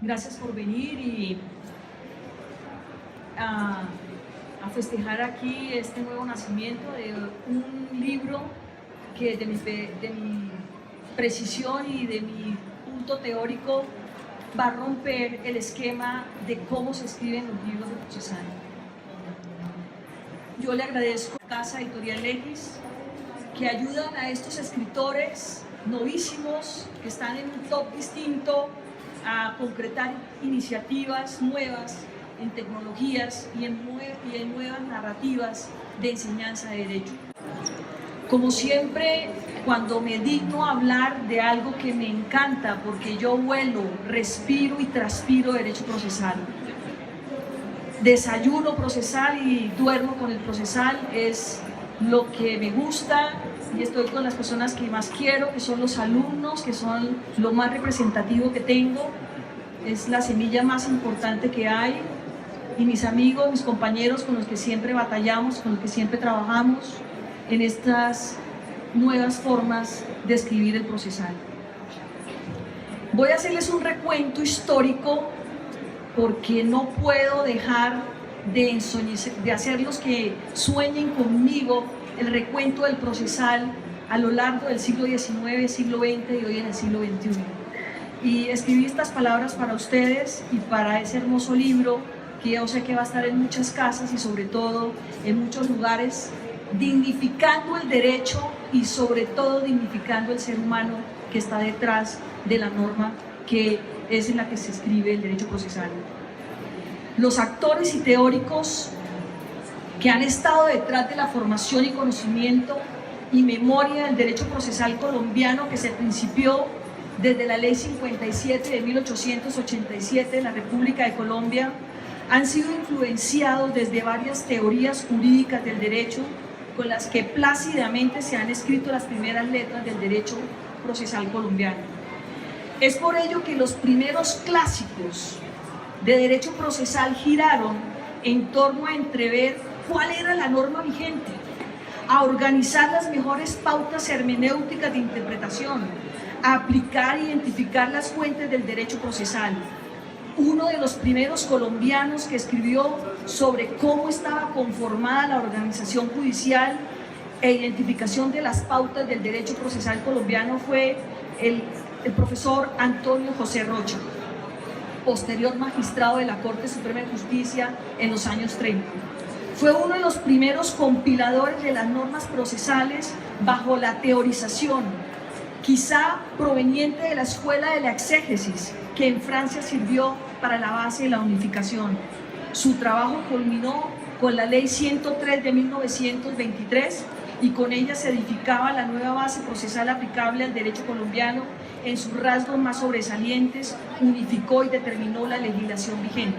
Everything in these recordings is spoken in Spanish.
Gracias por venir y a, a festejar aquí este nuevo nacimiento de un libro que de mi precisión y de mi punto teórico va a romper el esquema de cómo se escriben los libros de procesal. Yo le agradezco a Casa Editorial Legis que ayudan a estos escritores novísimos que están en un top distinto a concretar iniciativas nuevas en tecnologías y en nuevas narrativas de enseñanza de derecho. Como siempre, cuando me digno a hablar de algo que me encanta, porque yo huelo, respiro y transpiro derecho procesal, desayuno procesal y duermo con el procesal, es lo que me gusta, y estoy con las personas que más quiero, que son los alumnos, que son lo más representativo que tengo, es la semilla más importante que hay, y mis amigos, mis compañeros con los que siempre batallamos, con los que siempre trabajamos en estas nuevas formas de escribir el procesal. Voy a hacerles un recuento histórico porque no puedo dejar de hacerlos que sueñen conmigo el recuento del procesal a lo largo del siglo XIX, siglo XX y hoy en el siglo XXI. Y escribí estas palabras para ustedes y para ese hermoso libro que yo sé que va a estar en muchas casas y sobre todo en muchos lugares, dignificando el derecho y sobre todo dignificando el ser humano que está detrás de la norma que es en la que se escribe el derecho procesal. Los actores y teóricos que han estado detrás de la formación y conocimiento y memoria del derecho procesal colombiano que se principió desde la Ley 57 de 1887 de la República de Colombia, han sido influenciados desde varias teorías jurídicas del derecho con las que plácidamente se han escrito las primeras letras del derecho procesal colombiano. Es por ello que los primeros clásicos de derecho procesal giraron en torno a entrever cuál era la norma vigente, a organizar las mejores pautas hermenéuticas de interpretación, a aplicar e identificar las fuentes del derecho procesal. Uno de los primeros colombianos que escribió sobre cómo estaba conformada la organización judicial e identificación de las pautas del derecho procesal colombiano fue el profesor Antonio José Rocha, posterior magistrado de la Corte Suprema de Justicia en los años 30. Fue uno de los primeros compiladores de las normas procesales bajo la teorización, quizá proveniente de la escuela de la exégesis, que en Francia sirvió para la base de la unificación. Su trabajo culminó con la Ley 103 de 1923 y con ella se edificaba la nueva base procesal aplicable al derecho colombiano en sus rasgos más sobresalientes, unificó y determinó la legislación vigente.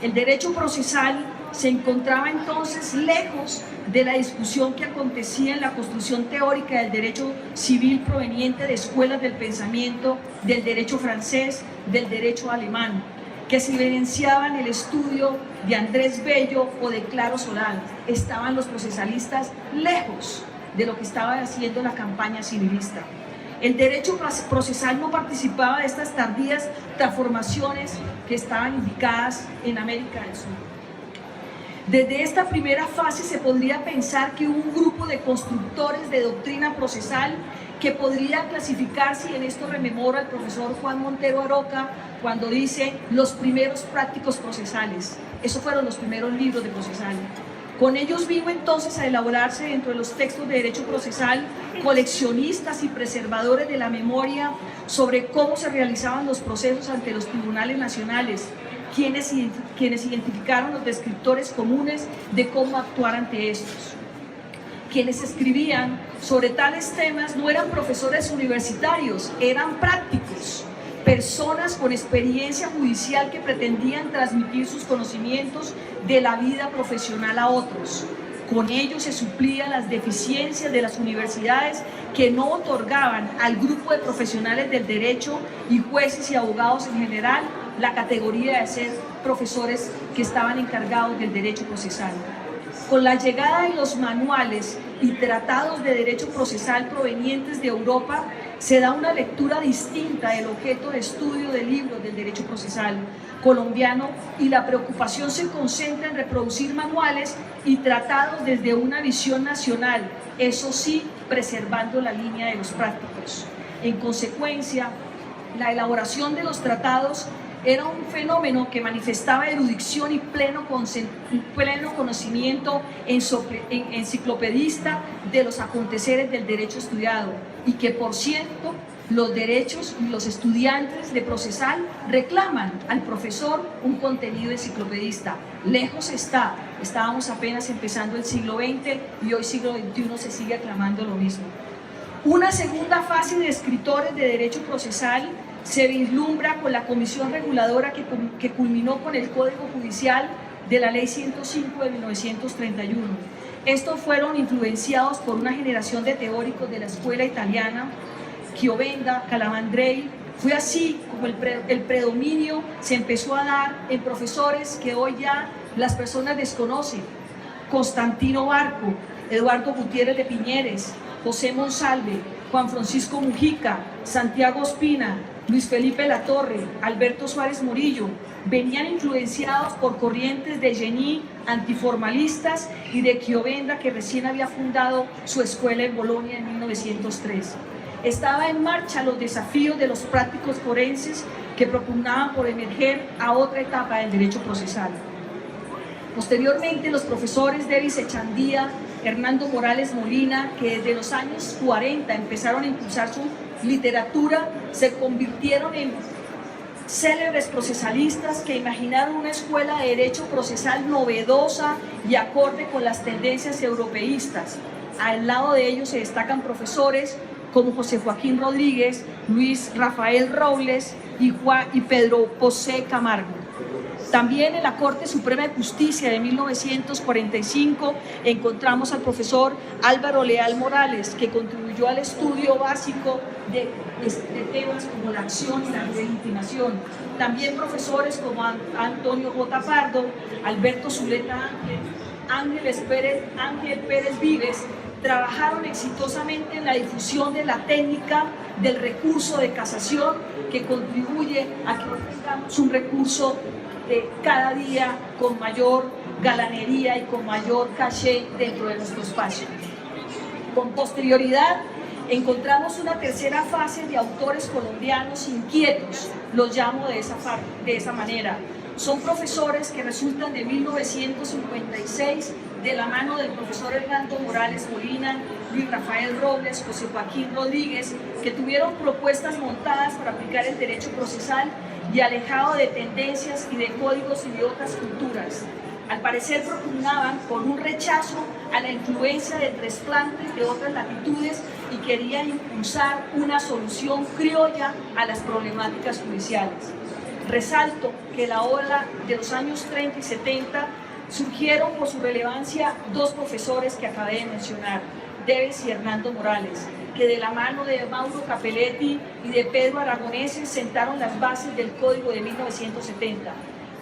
El derecho procesal se encontraba entonces lejos de la discusión que acontecía en la construcción teórica del derecho civil proveniente de escuelas del pensamiento, del derecho francés, del derecho alemán, que se evidenciaba en el estudio de Andrés Bello o de Claro Solán. Estaban los procesalistas lejos de lo que estaba haciendo la campaña civilista. El derecho procesal no participaba de estas tardías transformaciones que estaban indicadas en América del Sur. Desde esta primera fase se podría pensar que hubo un grupo de constructores de doctrina procesal que podría clasificarse, y en esto rememora el profesor Juan Montero Aroca cuando dice los primeros prácticos procesales. Esos fueron los primeros libros de procesal. Con ellos vino entonces a elaborarse dentro de los textos de derecho procesal coleccionistas y preservadores de la memoria sobre cómo se realizaban los procesos ante los tribunales nacionales, quienes identificaron los descriptores comunes de cómo actuar ante estos. Quienes escribían sobre tales temas no eran profesores universitarios, eran prácticos, personas con experiencia judicial que pretendían transmitir sus conocimientos de la vida profesional a otros. Con ello se suplían las deficiencias de las universidades que no otorgaban al grupo de profesionales del derecho y jueces y abogados en general la categoría de ser profesores que estaban encargados del derecho procesal. Con la llegada de los manuales y tratados de derecho procesal provenientes de Europa, se da una lectura distinta del objeto de estudio del libro del derecho procesal colombiano y la preocupación se concentra en reproducir manuales y tratados desde una visión nacional, eso sí, preservando la línea de los prácticos. En consecuencia, la elaboración de los tratados era un fenómeno que manifestaba erudición y pleno conocimiento enciclopedista de los aconteceres del derecho estudiado y que, por cierto, los derechos y los estudiantes de procesal reclaman al profesor un contenido enciclopedista. Lejos está, estábamos apenas empezando el siglo XX y hoy siglo XXI se sigue aclamando lo mismo. Una segunda fase de escritores de derecho procesal se vislumbra con la comisión reguladora que culminó con el Código Judicial de la Ley 105 de 1931. Estos fueron influenciados por una generación de teóricos de la escuela italiana, Chiovenda, Calamandrei. Fue así como el predominio se empezó a dar en profesores que hoy ya las personas desconocen: Constantino Barco, Eduardo Gutiérrez de Piñeres, José Monsalve, Juan Francisco Mujica, Santiago Ospina, Luis Felipe Latorre, Alberto Suárez Murillo. Venían influenciados por corrientes de Genie, antiformalistas, y de Chiovenda, que recién había fundado su escuela en Bolonia en 1903. Estaba en marcha los desafíos de los prácticos forenses que propugnaban por emerger a otra etapa del derecho procesal. Posteriormente, los profesores Davis Echandía, Hernando Morales Molina, que desde los años 40 empezaron a impulsar su literatura, se convirtieron en célebres procesalistas que imaginaron una escuela de derecho procesal novedosa y acorde con las tendencias europeístas. Al lado de ellos se destacan profesores como José Joaquín Rodríguez, Luis Rafael Robles y Pedro José Camargo. También en la Corte Suprema de Justicia de 1945 encontramos al profesor Álvaro Leal Morales, que contribuyó al estudio básico de temas como la acción y la legitimación. También profesores como Antonio J. Pardo, Alberto Zuleta Ángel Pérez Vives trabajaron exitosamente en la difusión de la técnica del recurso de casación, que contribuye a que tengamos un recurso de cada día con mayor galanería y con mayor caché dentro de nuestro espacio. Con posterioridad encontramos una tercera fase de autores colombianos inquietos, los llamo de esa manera. Son profesores que resultan de 1956 de la mano del profesor Hernando Morales Molina, Luis Rafael Robles, José Joaquín Rodríguez, que tuvieron propuestas montadas para aplicar el derecho procesal y alejado de tendencias y de códigos y de otras culturas. Al parecer propugnaban por un rechazo a la influencia de trasplantes de otras latitudes y querían impulsar una solución criolla a las problemáticas judiciales. Resalto que la ola de los años 30 y 70 surgieron por su relevancia dos profesores que acabé de mencionar, Davis y Hernando Morales, que de la mano de Mauro Capelletti y de Pedro Aragonese sentaron las bases del Código de 1970.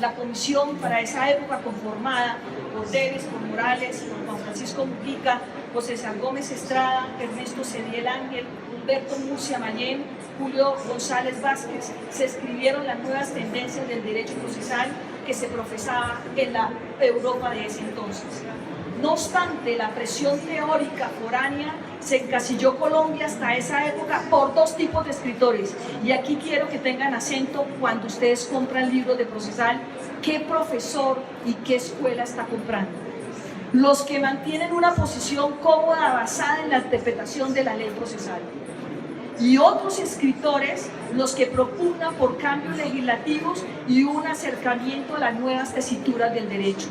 La comisión para esa época, conformada por Davis, por Morales, por Juan Francisco Mujica, José César Gómez Estrada, Ernesto Cediel Ángel, Humberto Murcia Mañén, Julio González Vázquez, se escribieron las nuevas tendencias del derecho procesal que se profesaba en la Europa de ese entonces. No obstante, la presión teórica foránea se encasilló Colombia hasta esa época por dos tipos de escritores. Y aquí quiero que tengan acento cuando ustedes compran libros de procesal, qué profesor y qué escuela está comprando. Los que mantienen una posición cómoda basada en la interpretación de la ley procesal. Y otros escritores, los que propugnan por cambios legislativos y un acercamiento a las nuevas tesituras del derecho.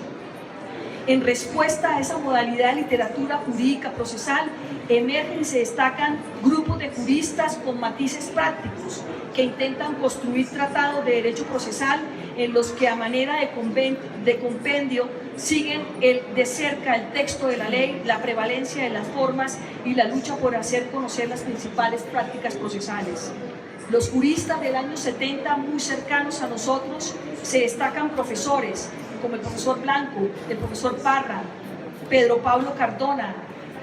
En respuesta a esa modalidad de literatura jurídica procesal, emergen y se destacan grupos de juristas con matices prácticos que intentan construir tratados de derecho procesal en los que a manera de compendio siguen de cerca el texto de la ley, la prevalencia de las formas y la lucha por hacer conocer las principales prácticas procesales. Los juristas del año 70, muy cercanos a nosotros, se destacan profesores como el profesor Blanco, el profesor Parra, Pedro Pablo Cardona,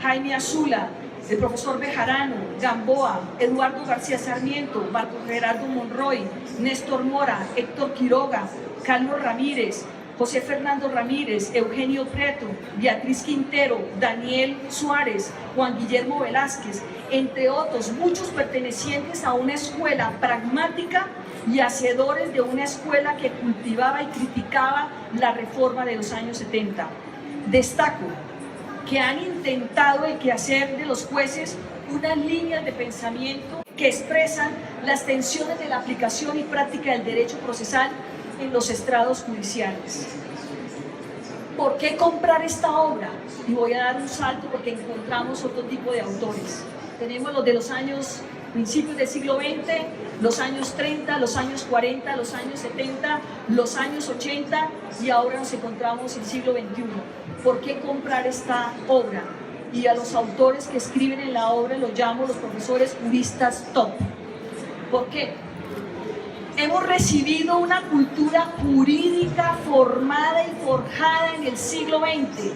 Jaime Azula, el profesor Bejarano, Gamboa, Eduardo García Sarmiento, Marco Gerardo Monroy, Néstor Mora, Héctor Quiroga, Carlos Ramírez, José Fernando Ramírez, Eugenio Prieto, Beatriz Quintero, Daniel Suárez, Juan Guillermo Velázquez, entre otros, muchos pertenecientes a una escuela pragmática y hacedores de una escuela que cultivaba y criticaba la reforma de los años 70. Destaco que han intentado el quehacer de los jueces unas líneas de pensamiento que expresan las tensiones de la aplicación y práctica del derecho procesal en los estrados judiciales. ¿Por qué comprar esta obra? Y voy a dar un salto porque encontramos otro tipo de autores. Tenemos los de los años, principios del siglo XX, los años 30, los años 40, los años 70, los años 80 y ahora nos encontramos en el siglo XXI. ¿Por qué comprar esta obra? Y a los autores que escriben en la obra los llamo los profesores juristas top. ¿Por qué? Hemos recibido una cultura jurídica formada y forjada en el siglo XX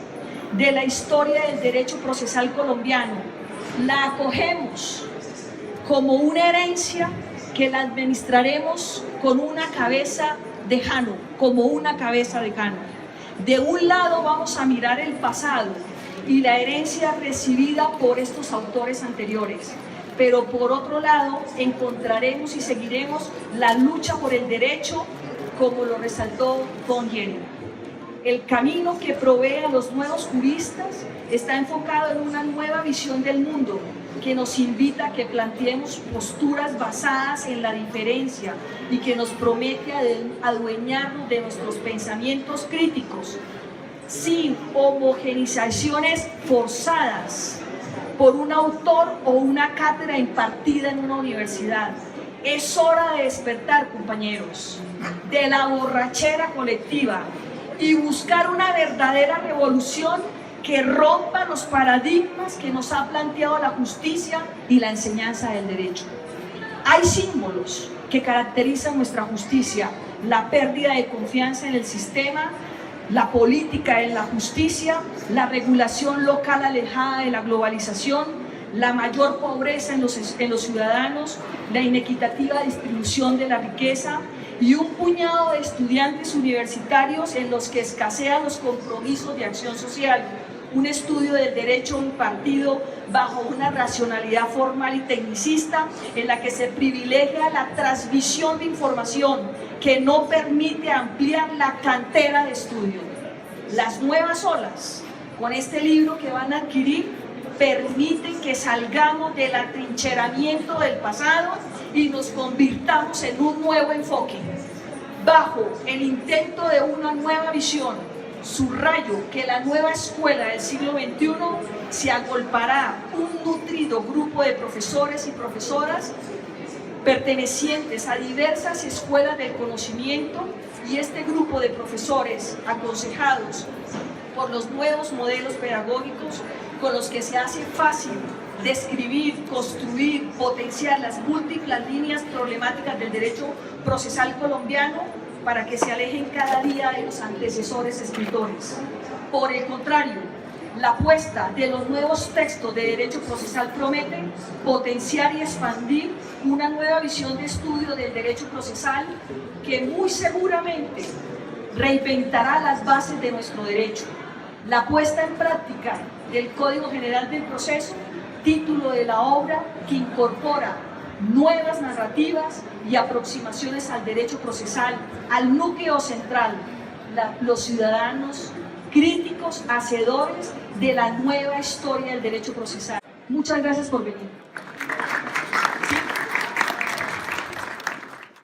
de la historia del derecho procesal colombiano. La acogemos como una herencia que la administraremos con una cabeza de Jano, como una cabeza de Jano. De un lado vamos a mirar el pasado y la herencia recibida por estos autores anteriores, pero por otro lado encontraremos y seguiremos la lucha por el derecho, como lo resaltó Von Jering. El camino que provee a los nuevos juristas está enfocado en una nueva visión del mundo que nos invita a que planteemos posturas basadas en la diferencia y que nos promete adueñarnos de nuestros pensamientos críticos sin homogenizaciones forzadas por un autor o una cátedra impartida en una universidad. Es hora de despertar, compañeros, de la borrachera colectiva y buscar una verdadera revolución que rompa los paradigmas que nos ha planteado la justicia y la enseñanza del derecho. Hay símbolos que caracterizan nuestra justicia: la pérdida de confianza en el sistema, la política en la justicia, la regulación local alejada de la globalización, la mayor pobreza en los ciudadanos, la inequitativa distribución de la riqueza y un puñado de estudiantes universitarios en los que escasean los compromisos de acción social. Un estudio del derecho impartido bajo una racionalidad formal y tecnicista en la que se privilegia la transmisión de información que no permite ampliar la cantera de estudio. Las nuevas olas, con este libro que van a adquirir, permiten que salgamos del atrincheramiento del pasado y nos convirtamos en un nuevo enfoque, bajo el intento de una nueva visión. Subrayo que la nueva escuela del siglo XXI se agolpará un nutrido grupo de profesores y profesoras pertenecientes a diversas escuelas del conocimiento, y este grupo de profesores, aconsejados por los nuevos modelos pedagógicos con los que se hace fácil describir, construir, potenciar las múltiples líneas problemáticas del derecho procesal colombiano, para que se alejen cada día de los antecesores escritores. Por el contrario, la apuesta de los nuevos textos de derecho procesal promete potenciar y expandir una nueva visión de estudio del derecho procesal que muy seguramente reinventará las bases de nuestro derecho. La puesta en práctica del Código General del Proceso, título de la obra que incorpora nuevas narrativas y aproximaciones al derecho procesal, al núcleo central, los ciudadanos críticos, hacedores de la nueva historia del derecho procesal. Muchas gracias por venir.